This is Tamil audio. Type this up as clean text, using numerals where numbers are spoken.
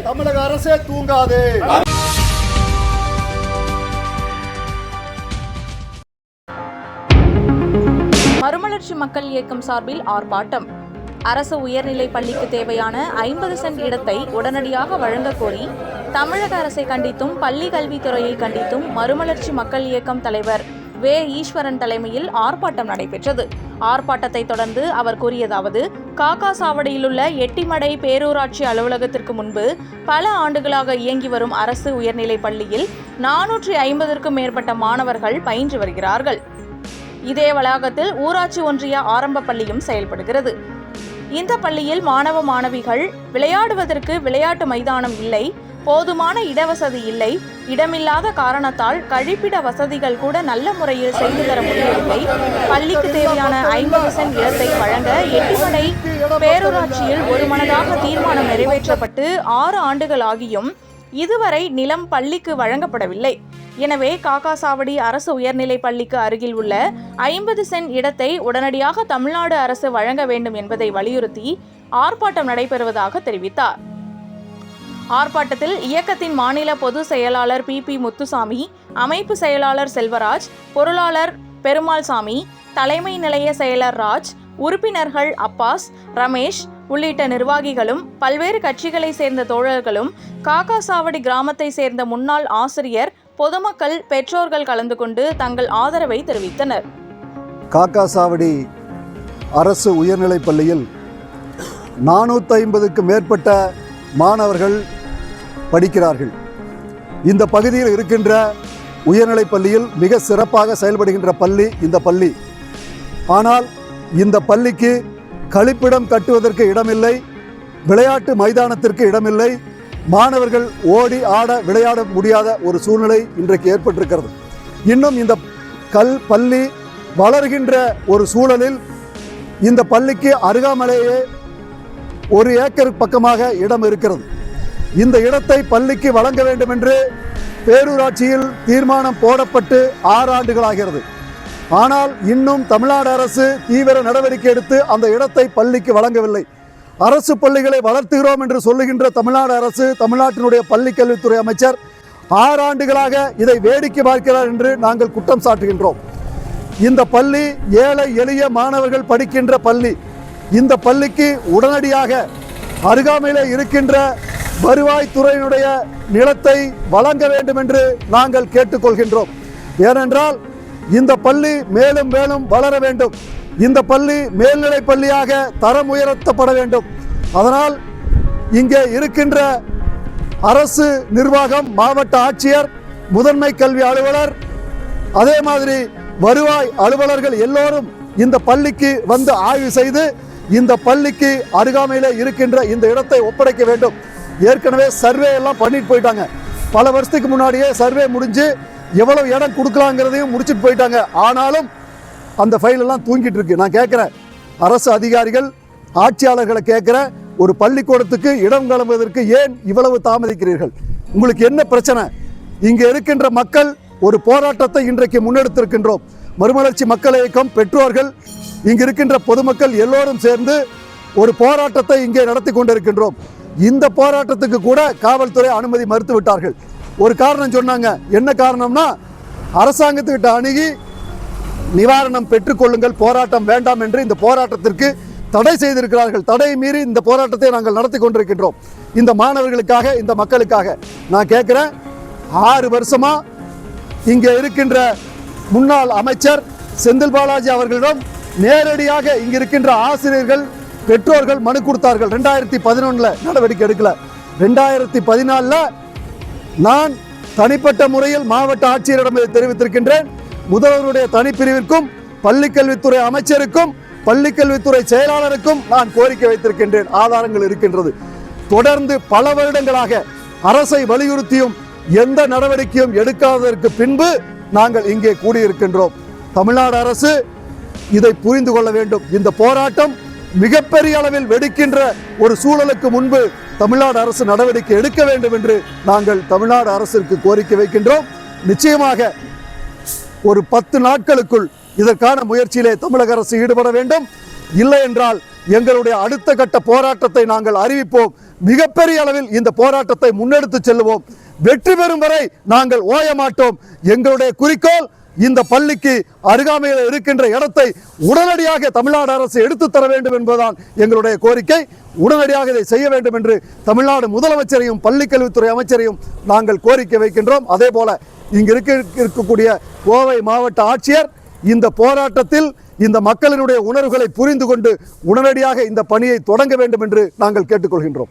தமிழக அரசே தூங்காதே. மறுமலர்ச்சி மக்கள் இயக்கம் சார்பில் ஆர்ப்பாட்டம். அரசு உயர்நிலை பள்ளிக்கு தேவையான 50 சென்ட் இடத்தை உடனடியாக வழங்க கோரி தமிழக அரசை கண்டித்தும் பள்ளி கல்வித்துறையை கண்டித்தும் மறுமலர்ச்சி மக்கள் இயக்கம் தலைவர் வே. ஈஸ்வரன் தலைமையில் ஆர்ப்பாட்டம் நடைபெற்றது. ஆர்ப்பாட்டத்தை தொடர்ந்து அவர் கூறியதாவது: காக்கா சாவடியிலுள்ள எட்டிமடை பேரூராட்சி அலுவலகத்திற்கு முன்பு பல ஆண்டுகளாக இயங்கி வரும் அரசு உயர்நிலை பள்ளியில் 450க்கும் மேற்பட்ட மாணவர்கள் பயின்று வருகிறார்கள். இதே வளாகத்தில் ஊராட்சி ஒன்றிய ஆரம்ப பள்ளியும் செயல்படுகிறது. இந்த பள்ளியில் மாணவ மாணவிகள் விளையாடுவதற்கு விளையாட்டு மைதானம் இல்லை, போதுமான இடவசதி இல்லை. இடமில்லாத காரணத்தால் கழிப்பிட வசதிகள் கூட நல்ல முறையில் செய்து தர முடியவில்லை. பள்ளிக்கு தேவையான 50 சென்ட் இடத்தை வழங்க எட்டிமடை பேரூராட்சியில் ஒருமனதாக தீர்மானம் நிறைவேற்றப்பட்டு 6 ஆண்டுகள் ஆகியும் இதுவரை நிலம் பள்ளிக்கு வழங்கப்படவில்லை. எனவே காக்காசாவடி அரசு உயர்நிலை பள்ளிக்கு அருகில் உள்ள 50 சென்ட் இடத்தை உடனடியாக தமிழ்நாடு அரசு வழங்க வேண்டும் என்பதை வலியுறுத்தி ஆர்ப்பாட்டம் நடைபெறுவதாக தெரிவித்தார். ஆர்ப்பாட்டத்தில் இயக்கத்தின் மாநில பொதுச் செயலாளர் பி. முத்துசாமி, அமைப்பு செயலாளர் செல்வராஜ், பொருளாளர் பெருமாள்சாமி, தலைமை நிலைய செயலர் ராஜ், உறுப்பினர்கள் அப்பாஸ், ரமேஷ் உள்ளிட்ட நிர்வாகிகளும் பல்வேறு கட்சிகளை சேர்ந்த தோழர்களும் காக்காசாவடி கிராமத்தை சேர்ந்த முன்னாள் ஆசிரியர், பொதுமக்கள், பெற்றோர்கள் கலந்து கொண்டு தங்கள் ஆதரவை தெரிவித்தனர். காக்காசாவடி அரசு உயர்நிலைப் பள்ளியில் 450க்கும் மேற்பட்ட மாணவர்கள் படிக்கிறார்கள். இந்த பகுதியில் இருக்கின்ற உயர்நிலைப் பள்ளியில் மிக சிறப்பாக செயல்படுகின்ற பள்ளி இந்த பள்ளி. ஆனால் இந்த பள்ளிக்கு கழிப்பிடம் கட்டுவதற்கு இடமில்லை, விளையாட்டு மைதானத்திற்கு இடமில்லை, மாணவர்கள் ஓடி ஆட விளையாட முடியாத ஒரு சூழ்நிலை இன்றைக்கு ஏற்பட்டிருக்கிறது. இன்னும் இந்த பள்ளி வளர்கின்ற ஒரு சூழலில் இந்த பள்ளிக்கு அருகாமலேயே 1 ஏக்கர் பக்கமாக இடம் இருக்கிறது. இந்த இடத்தை பள்ளிக்கு வழங்க வேண்டும் என்று பேரூராட்சியில் தீர்மானம் போடப்பட்டு 6 ஆண்டுகளாகிறது. ஆனால் இன்னும் தமிழ்நாடு அரசு தீவிர நடவடிக்கை எடுத்து அந்த இடத்தை பள்ளிக்கு வழங்கவில்லை. அரசு பள்ளிகளை வளர்த்துகிறோம் என்று சொல்லுகின்ற தமிழ்நாடு அரசு, தமிழ்நாட்டினுடைய பள்ளி கல்வித்துறை அமைச்சர் 6 ஆண்டுகளாக இதை வேடிக்கை பார்க்கிறார் என்று நாங்கள் குற்றம் சாட்டுகின்றோம். இந்த பள்ளி ஏழை எளிய மாணவர்கள் படிக்கின்ற பள்ளி. இந்த பள்ளிக்கு உடனடியாக அருகாமையிலே இருக்கின்ற வருவாய்த்துறையினுடைய நிலத்தை வழங்க வேண்டும் என்று நாங்கள் கேட்டுக்கொள்கின்றோம். ஏனென்றால் இந்த பள்ளி மேலும் மேலும் வளர வேண்டும். இந்த பள்ளி மேல்நிலை பள்ளியாக தரம் உயர்த்தப்பட வேண்டும். அதனால் இங்கே இருக்கின்ற அரசு நிர்வாகம், மாவட்ட ஆட்சியர், முதன்மை கல்வி அலுவலர், அதே மாதிரி வருவாய் அலுவலர்கள் எல்லோரும் இந்த பள்ளிக்கு வந்து ஆய்வு செய்து இந்த பள்ளிக்கு அருகாமையில் இருக்கின்ற இந்த இடத்தை ஒப்படைக்க வேண்டும். ஏற்கனவே சர்வே எல்லாம் பண்ணிட்டு போயிட்டாங்க. பல வருஷத்துக்கு முன்னாடியே சர்வே முடிஞ்சு எவ்வளவு இடம் கொடுக்கலாங்கிறதையும் முடிச்சுட்டு போயிட்டாங்க. ஆனாலும் அந்த ஃபைல் எல்லாம் தூங்கிட்டு இருக்கு. நான் கேட்குறேன், அரசு அதிகாரிகள், ஆட்சியாளர்களை கேட்குறேன், ஒரு பள்ளிக்கூடத்துக்கு இடம் கிளம்புவதற்கு ஏன் இவ்வளவு தாமதிக்கிறீர்கள்? உங்களுக்கு என்ன பிரச்சனை? இங்கே இருக்கின்ற மக்கள் ஒரு போராட்டத்தை இன்றைக்கு முன்னெடுத்திருக்கின்றோம். மறுமலர்ச்சி மக்கள் இயக்கம், பெற்றோர்கள், இங்கு இருக்கின்ற பொதுமக்கள் எல்லோரும் சேர்ந்து ஒரு போராட்டத்தை இங்கே நடத்தி கொண்டிருக்கின்றோம். இந்த போராட்டத்துக்கு கூட காவல்துறை அனுமதி மறுத்து விட்டார்கள். ஒரு காரணம் சொன்னாங்க. என்ன காரணம்னா, அரசாங்கத்துக்கிட்ட அணுகி நிவாரணம் பெற்றுக்கொள்ளுங்கள், போராட்டம் வேண்டாம் என்று இந்த போராட்டத்திற்கு தடை செய்திருக்கிறார்கள். தடை மீறி இந்த போராட்டத்தை நாங்கள் நடத்தி கொண்டிருக்கின்றோம். இந்த மாணவர்களுக்காக, இந்த மக்களுக்காக. நான் கேட்குறேன், 6 வருஷமா இங்கே இருக்கின்ற முன்னாள் அமைச்சர் செந்தில் பாலாஜி அவர்களிடம் நேரடியாக இங்கு இருக்கின்ற ஆசிரியர்கள், பெற்றோர்கள் மனு கொடுத்தார்கள். 2011 நடவடிக்கை எடுக்கல. 2014 நான் தனிப்பட்ட முறையில் மாவட்ட ஆட்சியரிடம் தெரிவித்திருக்கின்றேன். முதல்வருடைய தனிப்பிரிவிற்கும், பள்ளிக்கல்வித்துறை அமைச்சருக்கும், பள்ளிக்கல்வித்துறை செயலாளருக்கும் நான் கோரிக்கை வைத்திருக்கின்றேன். ஆதாரங்கள் இருக்கின்றது. தொடர்ந்து பல வருடங்களாக அரசை வலியுறுத்தியும் எந்த நடவடிக்கையும் எடுக்காததற்கு பின்பு நாங்கள் இங்கே கூடியிருக்கின்றோம். தமிழ்நாடு அரசு இதை புரிந்து கொள்ள வேண்டும். இந்த போராட்டம் மிகப்பெரிய அளவில் வெடிக்கின்ற ஒரு சூழலுக்கு முன்பு தமிழ்நாடு அரசு நடவடிக்கை எடுக்க வேண்டும் என்று நாங்கள் தமிழ்நாடு அரசிற்கு கோரிக்கை வைக்கின்றோம். நிச்சயமாக ஒரு 10 நாட்களுக்குள் இதற்கான முயற்சியிலே தமிழக அரசு ஈடுபட வேண்டும். இல்லை என்றால் எங்களுடைய அடுத்த கட்ட போராட்டத்தை நாங்கள் அறிவிப்போம். மிகப்பெரிய அளவில் இந்த போராட்டத்தை முன்னெடுத்து செல்லுவோம். வெற்றி பெறும் வரை நாங்கள் ஓய மாட்டோம். எங்களுடைய குறிக்கோள் இந்த பள்ளிக்கு அருகாமையில் இருக்கின்ற இடத்தை உடனடியாக தமிழ்நாடு அரசு எடுத்து தர வேண்டும் என்பதுதான் எங்களுடைய கோரிக்கை. உடனடியாக இதை செய்ய வேண்டும் என்று தமிழ்நாடு முதலமைச்சரையும் பள்ளிக்கல்வித்துறை அமைச்சரையும் நாங்கள் கோரிக்கை வைக்கின்றோம். அதே போல இங்கு இருக்கக்கூடிய கோவை மாவட்ட ஆட்சியர் இந்த போராட்டத்தில் இந்த மக்களினுடைய உணர்வுகளை புரிந்து கொண்டு உடனடியாக இந்த பணியை தொடங்க வேண்டும் என்று நாங்கள் கேட்டுக்கொள்கின்றோம்.